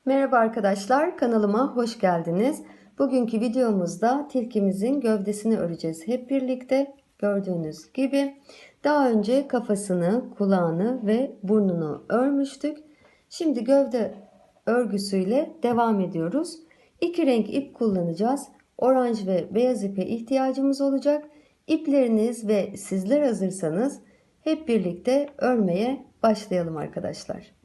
Merhaba arkadaşlar, kanalıma hoş geldiniz. Bugünkü videomuzda tilkimizin gövdesini öreceğiz hep birlikte. Gördüğünüz gibi daha önce kafasını, kulağını ve burnunu örmüştük. Şimdi gövde örgüsüyle devam ediyoruz. İki renk ip kullanacağız. Oranj ve beyaz ipe ihtiyacımız olacak. İpleriniz ve sizler hazırsanız hep birlikte örmeye başlayalım arkadaşlar.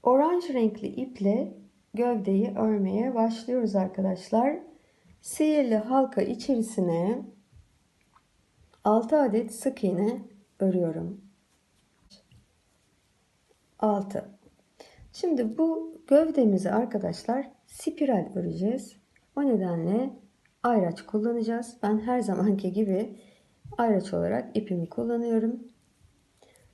Oranj renkli iple gövdeyi örmeye başlıyoruz arkadaşlar. Sihirli halka içerisine 6 adet sık iğne örüyorum. 6. Şimdi bu gövdemizi arkadaşlar spiral öreceğiz. O nedenle ayraç kullanacağız. Ben her zamanki gibi ayraç olarak ipimi kullanıyorum.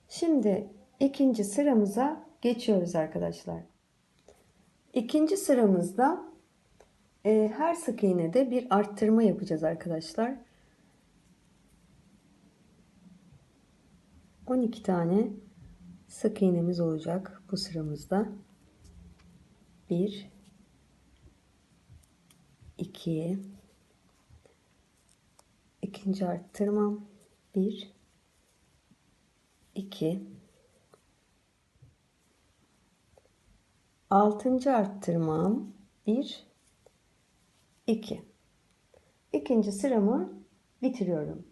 Şimdi ikinci sıramıza geçiyoruz arkadaşlar. İkinci sıramızda her sık iğnede bir arttırma yapacağız arkadaşlar. 12 tane sık iğnemiz olacak bu sıramızda. 1 2 ikinci arttırmam 1 2 altıncı arttırmam 1 2. İkinci sıramı bitiriyorum.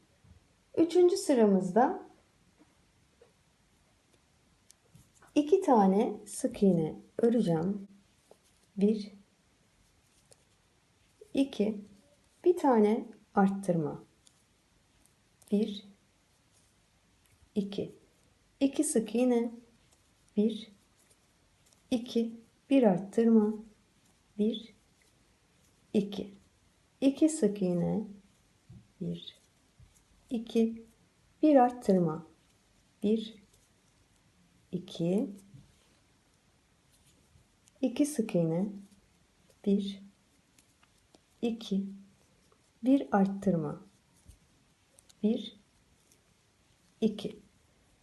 Üçüncü sıramızda 2 tane sık iğne öreceğim. 1 2 bir tane arttırma. 1 2 2 sık iğne 1 2 bir arttırma 1 2 2 sık iğne 1 2 bir arttırma 1 2 2 sık iğne 1 2 bir arttırma 1 2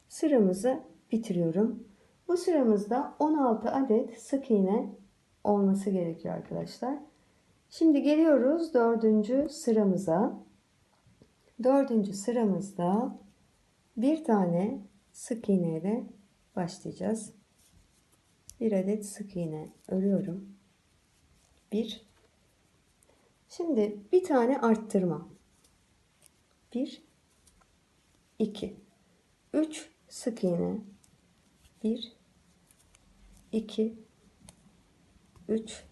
sıramızı bitiriyorum. Bu sıramızda 16 adet sık iğne olması gerekiyor arkadaşlar. Şimdi geliyoruz dördüncü sıramıza. Dördüncü sıramızda bir tane sık iğne ile başlayacağız. Bir adet sık iğne örüyorum. 1. Şimdi bir tane arttırma. 1 2 3 sık iğne 1 2 3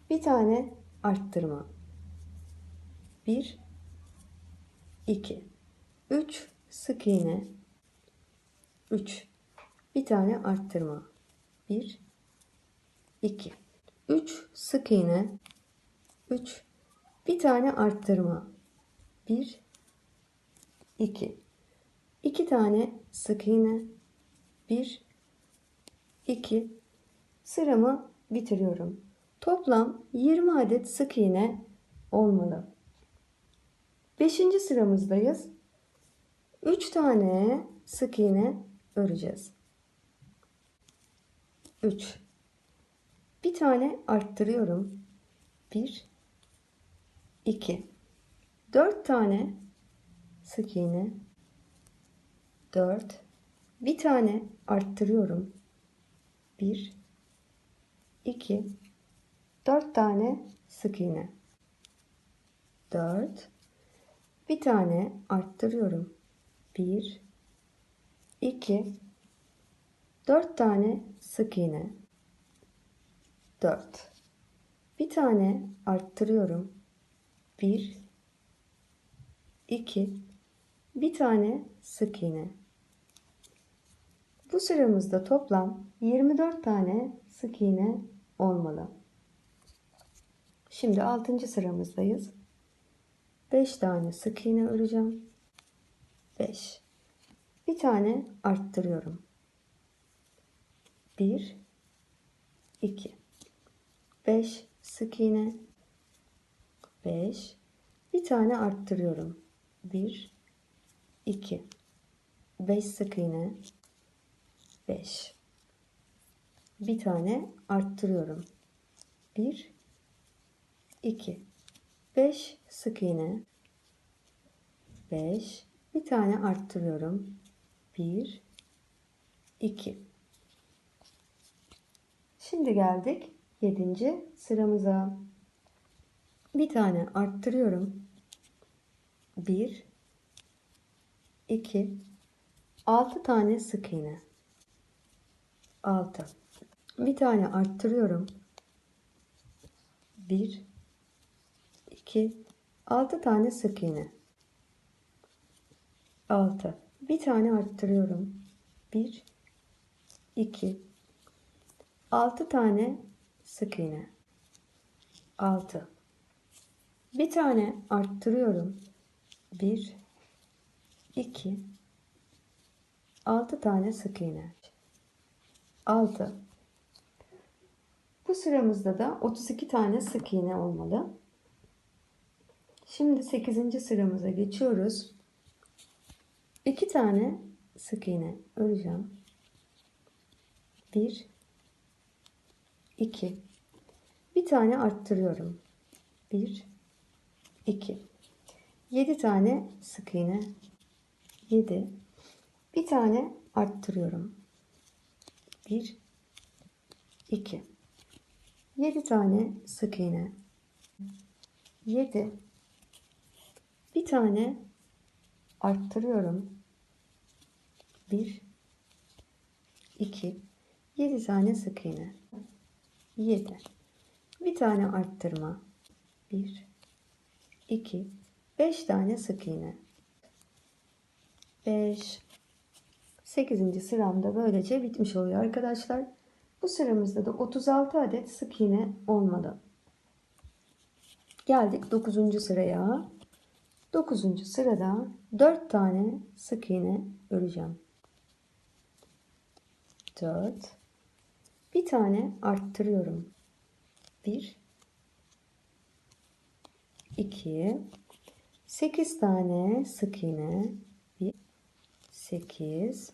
bir tane arttırma 1 2 3 sık iğne 3 bir tane arttırma 1 2 3 sık iğne 3 bir tane arttırma 1 2 2 tane sık iğne 1 2 sıramı bitiriyorum. Toplam 20 adet sık iğne olmalı. 5. sıramızdayız. 3 tane sık iğne öreceğiz. 3 bir tane arttırıyorum. 1 2 4 tane sık iğne 4 bir tane arttırıyorum. 1 2 4 tane sık iğne 4 bir tane arttırıyorum. 1 2 4 tane sık iğne 4 bir tane arttırıyorum. 1 2 bir tane sık iğne. Bu sıramızda toplam 24 tane sık iğne olmalı. Şimdi 6. sıramızdayız. 5 tane sık iğne öreceğim. 5 bir tane arttırıyorum. 1 2 5 sık iğne 5 bir tane arttırıyorum. 1 2 5 sık iğne 5 bir tane arttırıyorum. 1 2 5 sık iğne, 5 bir tane arttırıyorum. 1 2. Şimdi geldik 7. sıramıza. Bir tane arttırıyorum. 1 2 6 tane sık iğne. 6. Bir tane arttırıyorum. 1 2 6 tane sık iğne. 6. Bir tane arttırıyorum. 1 2 6 tane sık iğne. 6. Bir tane arttırıyorum. 1 2 6 tane sık iğne. 6. Bu sıramızda da 32 tane sık iğne olmalı. Şimdi 8. sıramıza geçiyoruz. 2 tane sık iğne öreceğim. 1 2 bir tane arttırıyorum. 1 2 7 tane sık iğne. 7 bir tane arttırıyorum. 1 2 7 tane sık iğne. 7 bir tane arttırıyorum. 1 2 7 tane sık iğne. 7 bir tane arttırma. 1 2 5 tane sık iğne. 5. 8. sıramda böylece bitmiş oluyor arkadaşlar. Bu sıramızda da 36 adet sık iğne olmalı. Geldik 9. sıraya. 9. sırada 4 tane sık iğne öreceğim. 4 bir tane arttırıyorum. 1 2 8 tane sık iğne. 1 8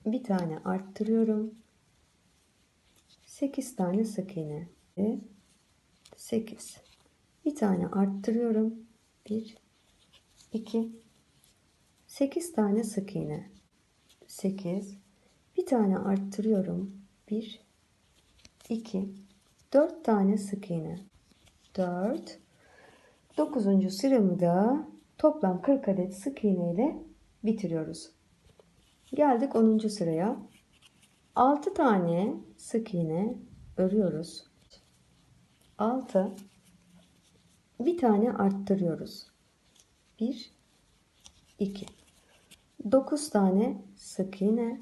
bir tane arttırıyorum. 8 tane sık iğne. 8 bir tane arttırıyorum. 1 2 8 tane sık iğne. 8 bir tane arttırıyorum. 1 2 4 tane sık iğne. 4. 9. sıramı da toplam 40 adet sık iğne ile bitiriyoruz. Geldik 10. sıraya. 6 tane sık iğne örüyoruz. 6 bir tane arttırıyoruz. 1 2 9 tane sık iğne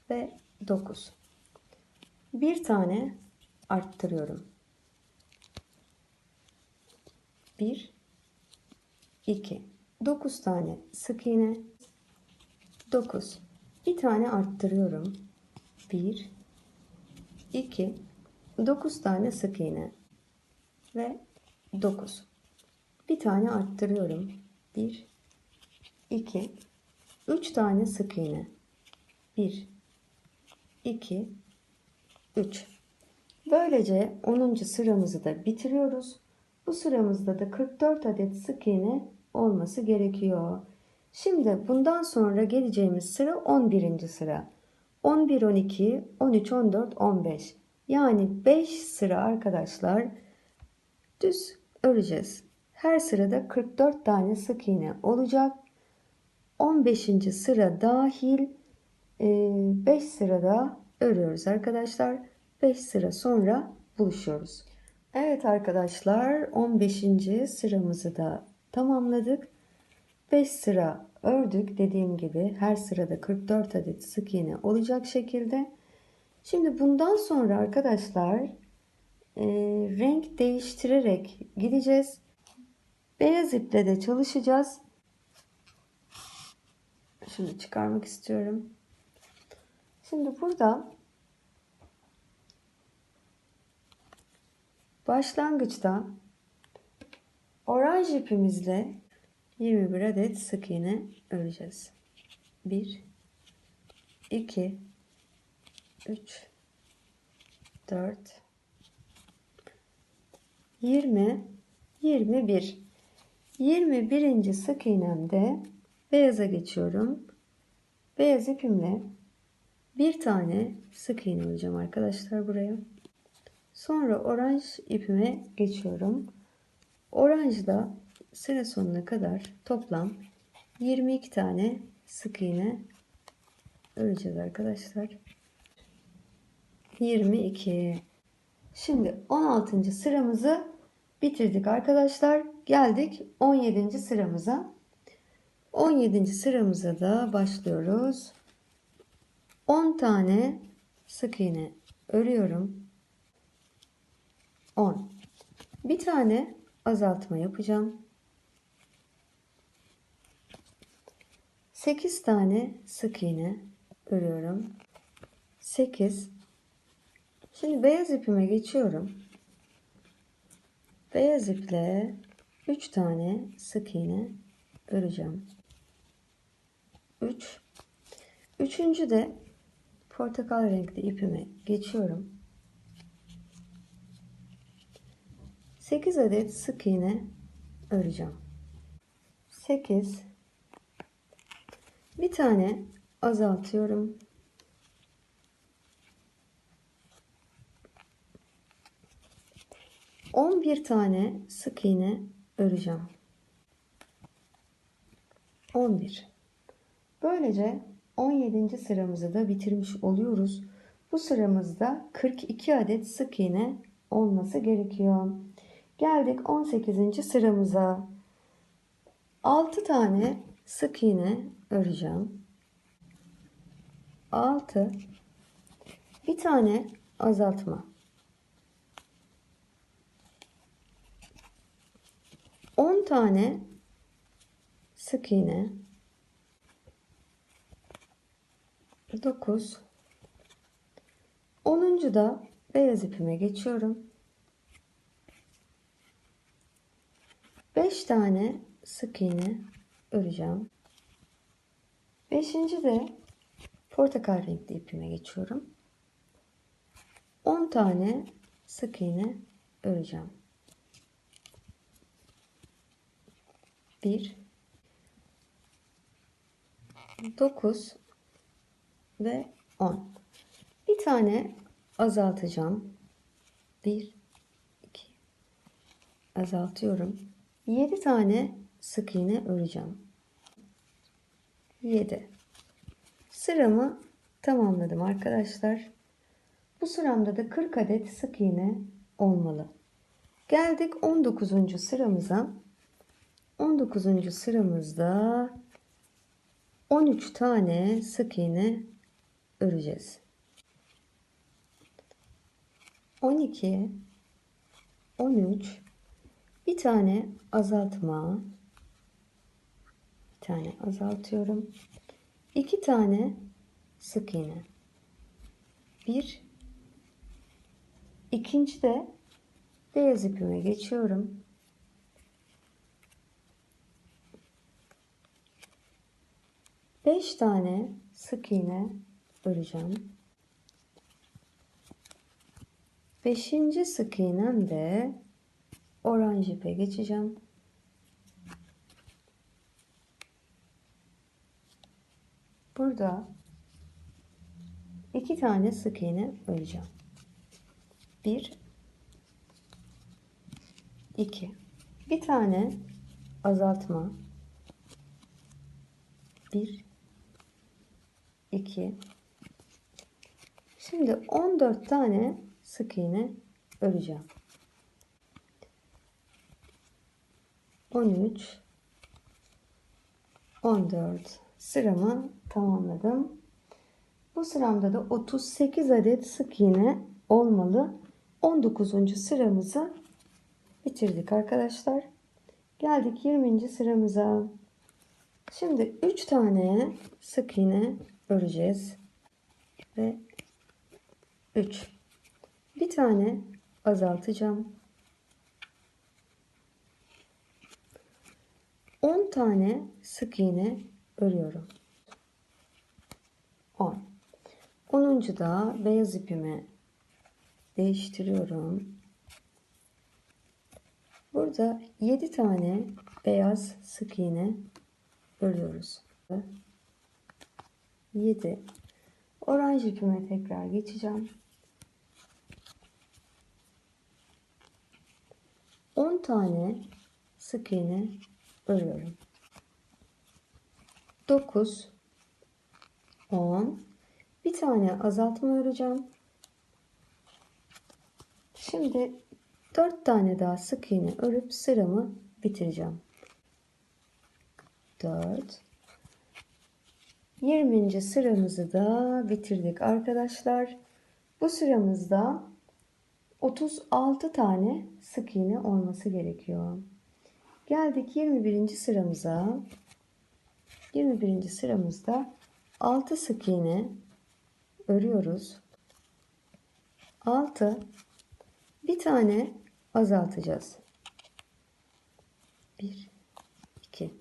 ve 9. Bir tane arttırıyorum. 1 2 9 tane sık iğne, 9 bir tane arttırıyorum. 1 2 9 tane sık iğne ve 9 bir tane arttırıyorum. 1 2 3 tane sık iğne. 1 2 3. Böylece 10. sıramızı da bitiriyoruz. Bu sıramızda da 44 adet sık iğne olması gerekiyor. Şimdi bundan sonra geleceğimiz sıra 11. sıra. 11, 12, 13, 14, 15. Yani 5 sıra arkadaşlar düz öreceğiz. Her sırada 44 tane sık iğne olacak. 15. sıra dahil 5 sırada örüyoruz arkadaşlar. 5 sıra sonra buluşuyoruz. Evet arkadaşlar 15. sıramızı da tamamladık. 5 sıra ördük. Dediğim gibi her sırada 44 adet sık iğne olacak şekilde. Şimdi bundan sonra arkadaşlar renk değiştirerek gideceğiz. Beyaz iple de çalışacağız. Şimdi çıkarmak istiyorum. Şimdi burada başlangıçta oranj ipimizle 21 adet sık iğne öreceğiz. 1 2 3 4, 20, 21. 21. sık iğnemde beyaza geçiyorum. Beyaz ipimle bir tane sık iğne öreceğim arkadaşlar buraya. Sonra oranj ipime geçiyorum. Oranjda sıra sonuna kadar toplam 22 tane sık iğne öreceğiz arkadaşlar. 22. Şimdi 16. sıramızı bitirdik arkadaşlar. Geldik 17. sıramıza. 17. sıramıza da başlıyoruz. 10 tane sık iğne örüyorum. 10. Bir tane azaltma yapacağım. 8 tane sık iğne örüyorum. 8. Şimdi beyaz ipime geçiyorum. Beyaz iple 3 tane sık iğne öreceğim. 3. Üçüncü de portakal renkli ipime geçiyorum. 8 adet sık iğne öreceğim. 8. Bir tane azaltıyorum. 11 tane sık iğne öreceğim. 11. Böylece 17. sıramızı da bitirmiş oluyoruz. Bu sıramızda 42 adet sık iğne olması gerekiyor. Geldik 18. sıramıza. 6 tane sık iğne öreceğim. 6. Bir tane azaltma. 10 tane sık iğne. 9. 10. da beyaz ipime geçiyorum. 5 tane sık iğne öreceğim. 5. de portakal renkli ipime geçiyorum. 10 tane sık iğne öreceğim. 1, 9 ve 10. Bir tane azaltacağım. 1, 2, azaltıyorum. 7 tane sık iğne öreceğim. 7. Sıramı tamamladım arkadaşlar. Bu sıramda da 40 adet sık iğne olmalı. Geldik 19. sıramıza. 19. sıramızda 13 tane sık iğne öreceğiz. 12, 13, bir tane azaltma, bir tane azaltıyorum. 2 tane sık iğne. Bir, ikinci de beyaz ipime geçiyorum. 5 tane sık iğne öreceğim. 5. sık iğnemde oranj ipe geçeceğim. Burada 2 tane sık iğne öreceğim. 1, 2. Bir tane azaltma. 1, 2. Şimdi 14 tane sık iğne öreceğim. 13, 14. Sıramı tamamladım. Bu sıramda da 38 adet sık iğne olmalı. 19. sıramızı bitirdik arkadaşlar. Geldik 20. sıramıza. Şimdi 3 tane sık iğne öreceğiz. Ve 3. Bir tane azaltacağım. 10 tane sık iğne örüyorum. 10. 10. da beyaz ipime değiştiriyorum. Burada 7 tane beyaz sık iğne örüyoruz. 7. Oranj ipime tekrar geçeceğim. 10 tane sık iğne örüyorum. 9, 10. Bir tane azaltma öreceğim. Şimdi 4 tane daha sık iğne örüp sıramı bitireceğim. 4. 20. sıramızı da bitirdik arkadaşlar. Bu sıramızda 36 tane sık iğne olması gerekiyor. Geldik 21. sıramıza. 21. sıramızda 6 sık iğne örüyoruz. 6. Bir tane azaltacağız. 1, 2.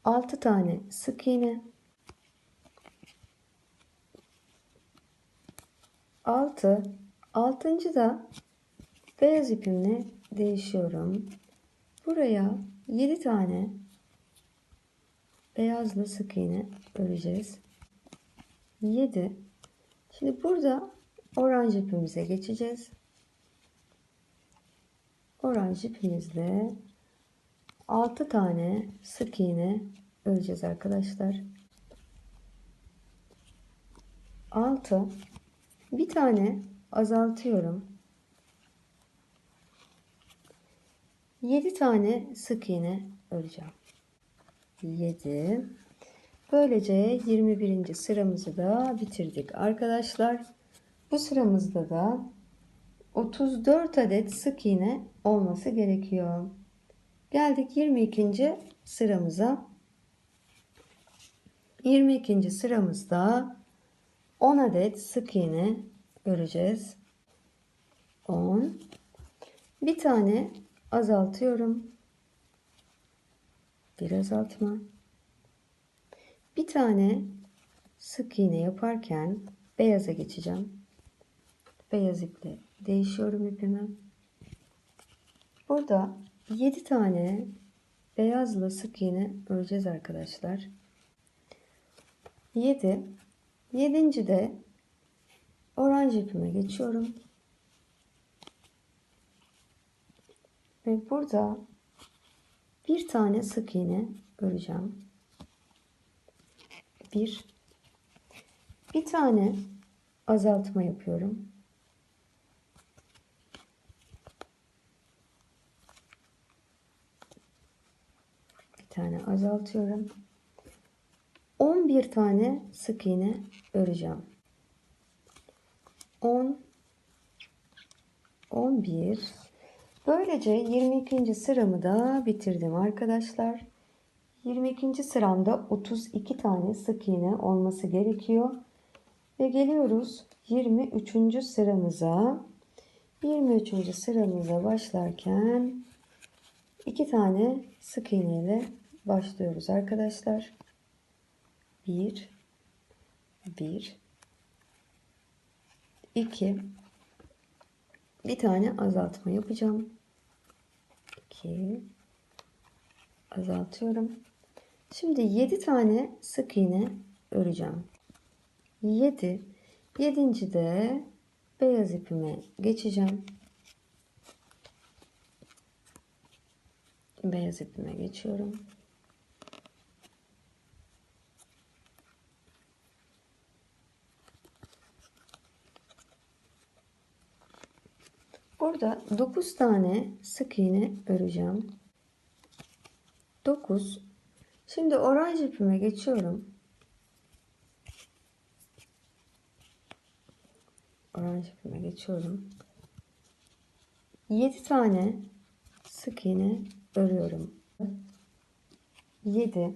6 tane sık iğne. 6. 6. da beyaz ipimle değişiyorum. Buraya 7 tane beyazla sık iğne öreceğiz. 7. Şimdi burada oranj ipimize geçeceğiz. Oranj ipimizle 6 tane sık iğne öreceğiz arkadaşlar. 6. Bir tane azaltıyorum. 7 tane sık iğne öreceğim. 7. Böylece 21. sıramızı da bitirdik arkadaşlar. Bu sıramızda da 34 adet sık iğne olması gerekiyor. Geldik 22. sıramıza. 22. sıramızda 10 adet sık iğne öreceğiz. 10. Bir tane azaltıyorum. Bir azaltma. Bir tane sık iğne yaparken beyaza geçeceğim. Beyaz iple değişiyorum ipimi. Burada 7 tane beyazla sık iğne öreceğiz arkadaşlar. 7. 7. de oranj ipime geçiyorum. Ve burada bir tane sık iğne öreceğim. Bir tane azaltma yapıyorum. Bir tane azaltıyorum. 11 tane sık iğne öreceğim. 10, 11. Böylece 22. sıramı da bitirdim arkadaşlar. 22. sıramda 32 tane sık iğne olması gerekiyor. Ve geliyoruz 23. sıramıza. 23. sıramıza başlarken 2 tane sık iğne ile başlıyoruz arkadaşlar. 1, 2. Bir tane azaltma yapacağım. 2. Azaltıyorum. Şimdi 7 tane sık iğne öreceğim. 7. 7. de beyaz ipime geçeceğim. Beyaz ipime geçiyorum. Burada 9 tane sık iğne öreceğim. 9. Şimdi oranj ipime geçiyorum. Oranj ipime geçiyorum. 7 tane sık iğne örüyorum. 7.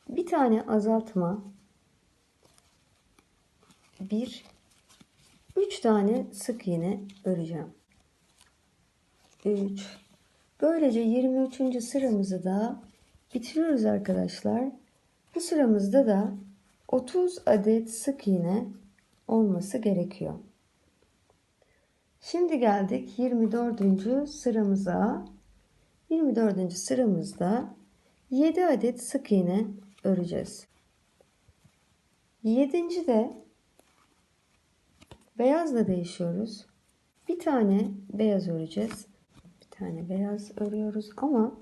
Bir tane azaltma. 3 tane sık iğne öreceğim. 3. Böylece 23. sıramızı da bitiriyoruz arkadaşlar. Bu sıramızda da 30 adet sık iğne olması gerekiyor. Şimdi geldik 24. sıramıza. 24. sıramızda 7 adet sık iğne öreceğiz. 7. de beyazla değişiyoruz. Bir tane beyaz öreceğiz. Bir tane beyaz örüyoruz ama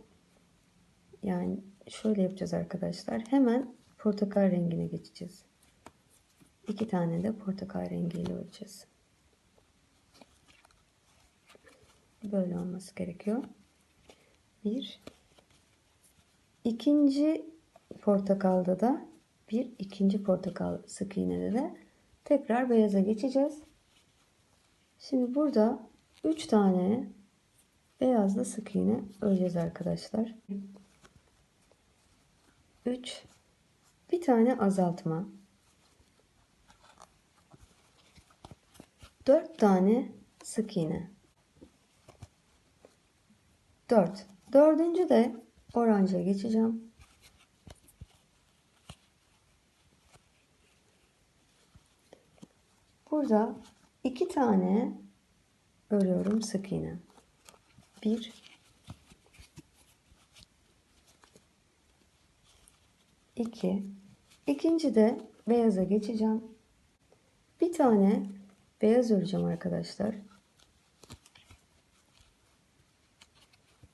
yani şöyle yapacağız arkadaşlar. Hemen portakal rengine geçeceğiz. 2 tane de portakal rengiyle öreceğiz. Böyle olması gerekiyor. Bir. İkinci portakalda da bir ikinci portakal sık iğnede de tekrar beyaza geçeceğiz. Şimdi burada 3 tane beyazla sık iğne öreceğiz arkadaşlar. 3. Bir tane azaltma. 4 tane sık iğne. 4. Dördüncü de oranja geçeceğim. Burada 2 tane örüyorum sık iğne. 1 2. İkinci de beyaza geçeceğim. Bir tane beyaz öreceğim arkadaşlar.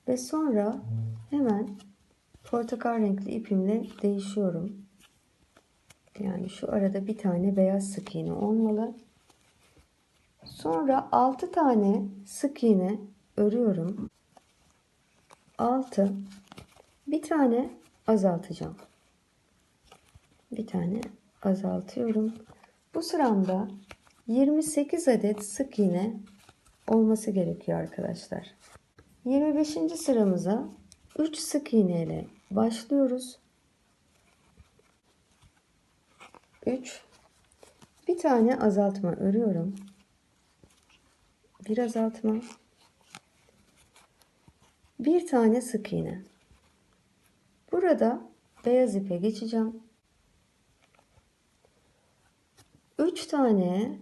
Ve sonra hemen portakal renkli ipimle değişiyorum. Yani şu arada bir tane beyaz sık iğne olmalı. Sonra 6 tane sık iğne örüyorum. 6. Bir tane azaltacağım. Bir tane azaltıyorum. Bu sıramda 28 adet sık iğne olması gerekiyor arkadaşlar. 25. sıramıza 3 sık iğne ile başlıyoruz. 3. Bir tane azaltma örüyorum. Bir azaltma. Bir tane sık iğne. Burada beyaz ipe geçeceğim. 3 tane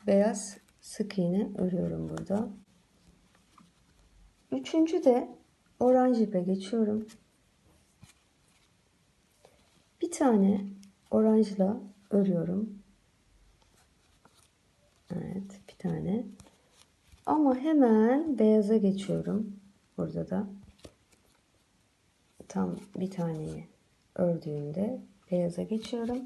beyaz sık iğne örüyorum burada. Üçüncü de oranj ipe geçiyorum. Bir tane oranjla örüyorum. Evet, bir tane. Ama hemen beyaza geçiyorum. Burada da tam bir taneyi ördüğümde beyaza geçiyorum.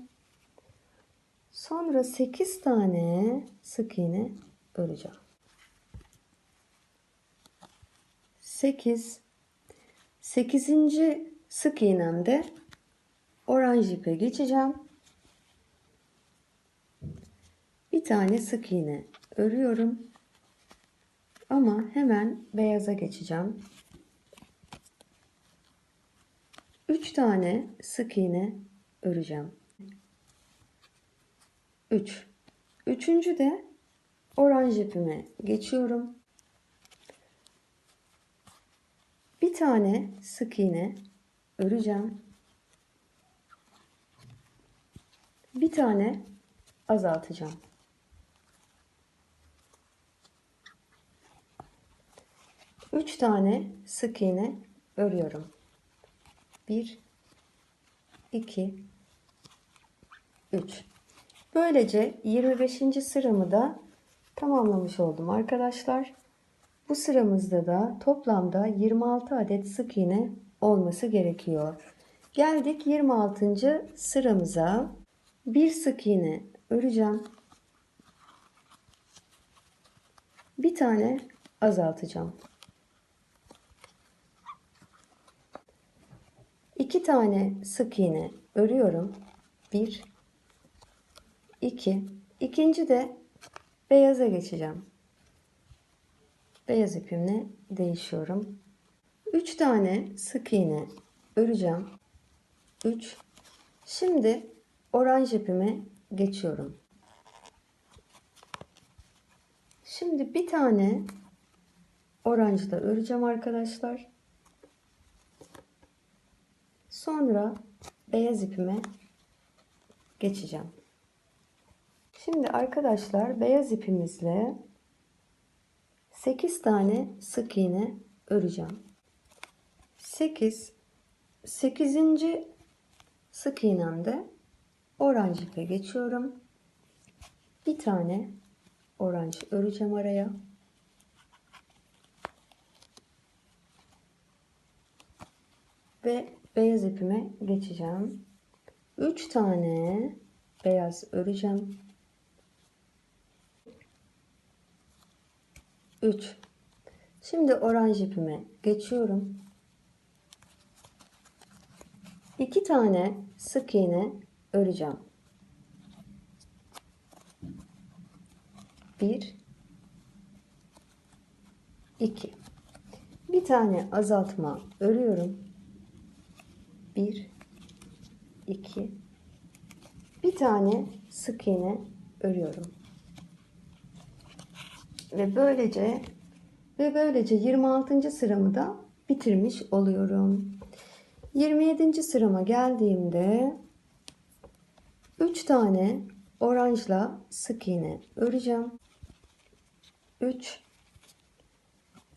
Sonra 8 tane sık iğne öreceğim. 8. 8. sık iğnemde oranj ipe geçeceğim. Bir tane sık iğne örüyorum. Ama hemen beyaza geçeceğim. 3 tane sık iğne öreceğim. 3. Üçüncü de oranj ipime geçiyorum. Bir tane sık iğne öreceğim. Bir tane azaltacağım. 3 tane sık iğne örüyorum. 1 2 3. Böylece 25. sıramı da tamamlamış oldum arkadaşlar. Bu sıramızda da toplamda 26 adet sık iğne olması gerekiyor. Geldik 26. sıramıza. Bir sık iğne öreceğim. Bir tane azaltacağım. 2 tane sık iğne örüyorum. 1 2. İkinci de beyaza geçeceğim. Beyaz ipimle değişiyorum. 3 tane sık iğne öreceğim. 3. Şimdi oranj ipime geçiyorum. Şimdi bir tane oranjla öreceğim arkadaşlar. Sonra beyaz ipime geçeceğim. Şimdi arkadaşlar beyaz ipimizle 8 tane sık iğne öreceğim. 8. sık iğnemde oranj ipe geçiyorum. Bir tane oranj öreceğim araya. Ve beyaz ipime geçeceğim. 3 tane beyaz öreceğim. 3. Şimdi oranj ipime geçiyorum. 2 tane sık iğne öreceğim. 1 2. Bir tane azaltma örüyorum. 1 2. Bir tane sık iğne örüyorum. Ve böylece 26. sıramı da bitirmiş oluyorum. 27. sırama geldiğimde 3 tane oranjla sık iğne öreceğim. 3.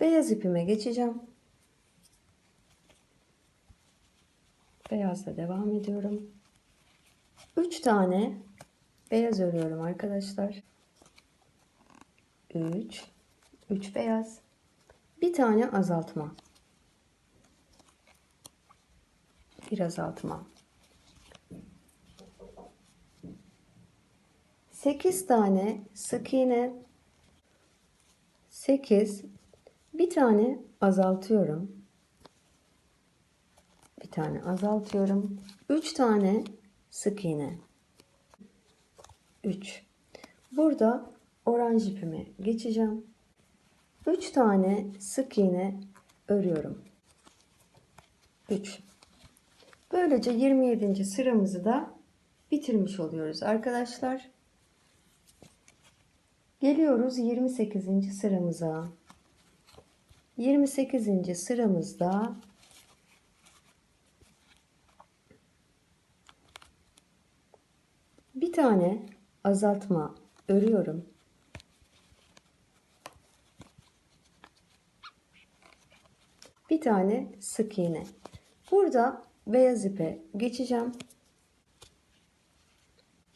Beyaz ipime geçeceğim. Beyazla devam ediyorum. 3 tane beyaz örüyorum arkadaşlar. 3 beyaz. Bir tane azaltma. Bir azaltma. 8 tane sık iğne. 8. Bir tane azaltıyorum. Bir tane azaltıyorum. 3 tane sık iğne. 3. Burada oranj ipime geçeceğim. 3 tane sık iğne örüyorum. 3. Böylece 27. sıramızı da bitirmiş oluyoruz arkadaşlar. Geliyoruz 28. sıramıza. 28. sıramızda bir tane azaltma örüyorum. Bir tane sık iğne. Burada beyaz ipe geçeceğim.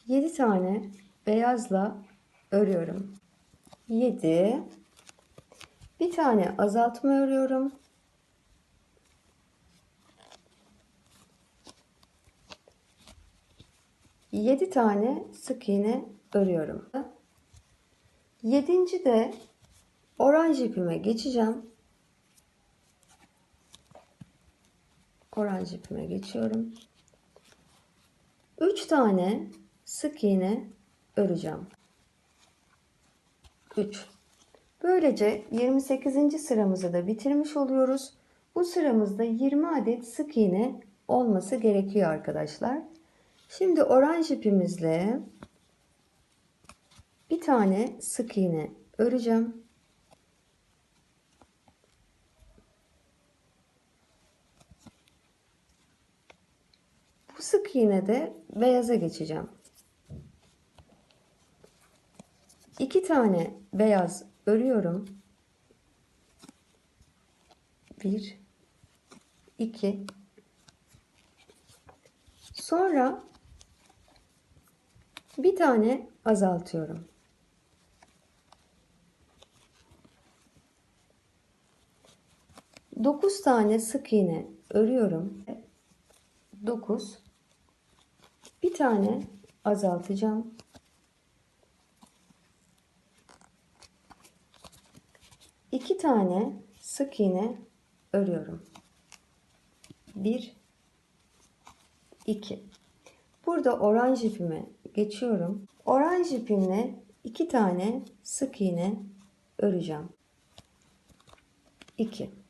7 tane beyazla örüyorum. 7. Bir tane azaltma örüyorum. 7 tane sık iğne örüyorum. 7. de oranj ipime geçeceğim. Oranj ipime geçiyorum. 3 tane sık iğne öreceğim. 3. Böylece 28. sıramızı da bitirmiş oluyoruz. Bu sıramızda 20 adet sık iğne olması gerekiyor arkadaşlar. Şimdi oranj ipimizle bir tane sık iğne öreceğim. Bu sık iğne de beyaza geçeceğim. 2 tane beyaz örüyorum. 1 2. Sonra bir tane azaltıyorum. 9 tane sık iğne örüyorum. 9. Bir tane azaltacağım. 2 tane sık iğne örüyorum. 1 2. Burada oranj ipime geçiyorum. Oranj ipimle 2 tane sık iğne öreceğim. 2.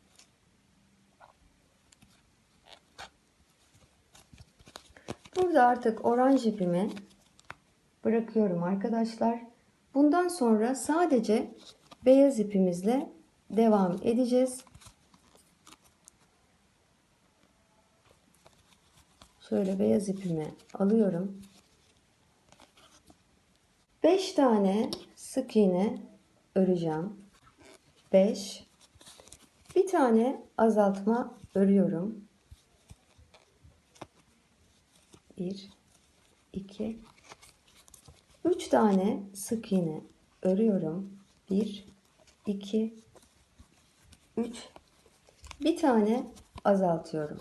Burada artık oranj ipimi bırakıyorum arkadaşlar. Bundan sonra sadece beyaz ipimizle devam edeceğiz. Şöyle beyaz ipimi alıyorum. 5 tane sık iğne öreceğim. 5. Bir tane azaltma örüyorum. 1, 2, 3 tane sık iğne örüyorum. 1, 2, 3. Bir tane azaltıyorum.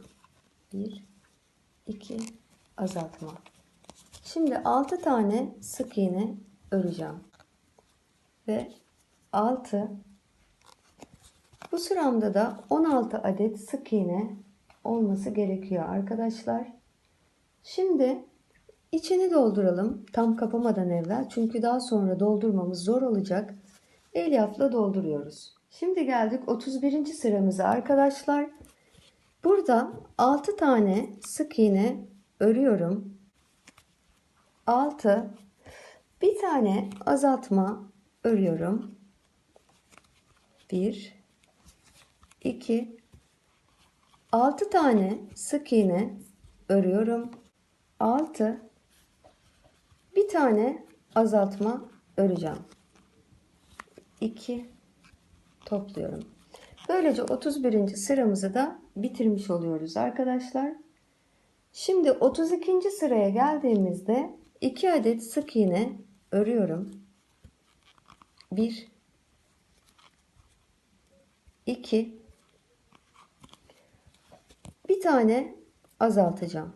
1, 2, azaltma. Şimdi 6 tane sık iğne öreceğim. Ve 6. Bu sıramda da 16 adet sık iğne olması gerekiyor arkadaşlar. Şimdi içini dolduralım tam kapamadan evvel. Çünkü daha sonra doldurmamız zor olacak. Elyafla dolduruyoruz. Şimdi geldik 31. sıramıza arkadaşlar. Burada 6 tane sık iğne örüyorum. 6. Bir tane azaltma örüyorum. 1, 2, 6 tane sık iğne örüyorum. 6. Bir tane azaltma öreceğim. 2, topluyorum. Böylece 31. sıramızı da bitirmiş oluyoruz arkadaşlar. Şimdi 32. sıraya geldiğimizde 2 adet sık iğne örüyorum. 1, 2, bir tane azaltacağım.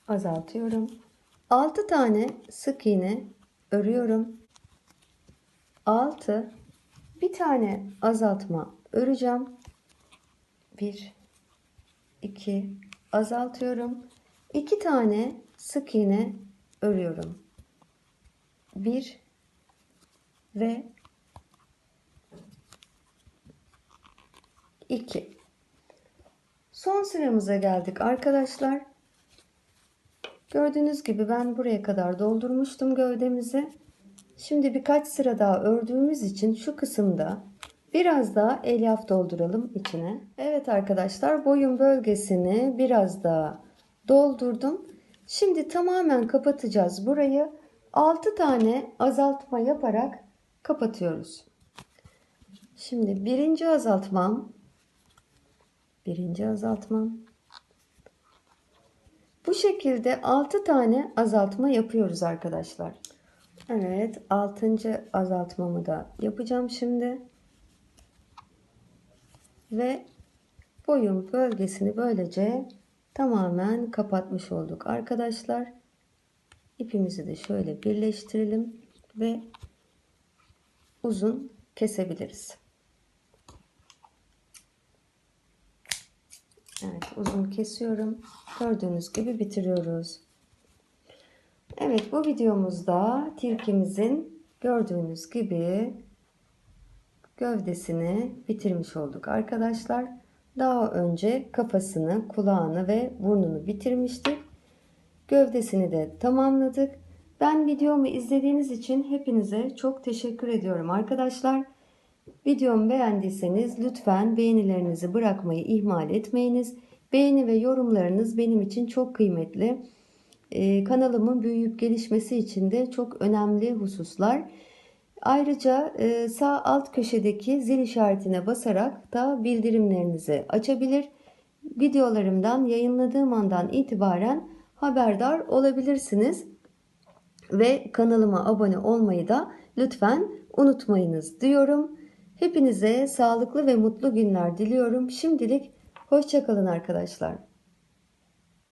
Azaltıyorum. 6 tane sık iğne örüyorum. 6, bir tane azaltma öreceğim. 1, 2, azaltıyorum. 2 tane sık iğne örüyorum. 1 ve 2. Son sıramıza geldik arkadaşlar. Gördüğünüz gibi ben buraya kadar doldurmuştum gövdemizi. Şimdi birkaç sıra daha ördüğümüz için şu kısımda biraz daha elyaf dolduralım içine. Evet arkadaşlar, boyun bölgesini biraz daha doldurdum. Şimdi tamamen kapatacağız burayı. 6 tane azaltma yaparak kapatıyoruz. Şimdi birinci azaltmam. Bu şekilde 6 tane azaltma yapıyoruz arkadaşlar. Evet, 6. azaltmamı da yapacağım şimdi. Ve boyun bölgesini böylece tamamen kapatmış olduk arkadaşlar. İpimizi de şöyle birleştirelim ve uzun kesebiliriz. Evet, uzun kesiyorum. Gördüğünüz gibi bitiriyoruz. Evet, bu videomuzda tilkimizin gördüğünüz gibi gövdesini bitirmiş olduk arkadaşlar. Daha önce kafasını, kulağını ve burnunu bitirmiştik. Gövdesini de tamamladık. Ben videomu izlediğiniz için hepinize çok teşekkür ediyorum arkadaşlar. Videomu beğendiyseniz lütfen beğenilerinizi bırakmayı ihmal etmeyiniz. Beğeni ve yorumlarınız benim için çok kıymetli. Kanalımın büyüyüp gelişmesi için de çok önemli hususlar. Ayrıca sağ alt köşedeki zil işaretine basarak da bildirimlerinizi açabilir. Videolarımdan yayınladığım andan itibaren haberdar olabilirsiniz. Ve kanalıma abone olmayı da lütfen unutmayınız diyorum. Hepinize sağlıklı ve mutlu günler diliyorum. Şimdilik hoşça kalın arkadaşlar.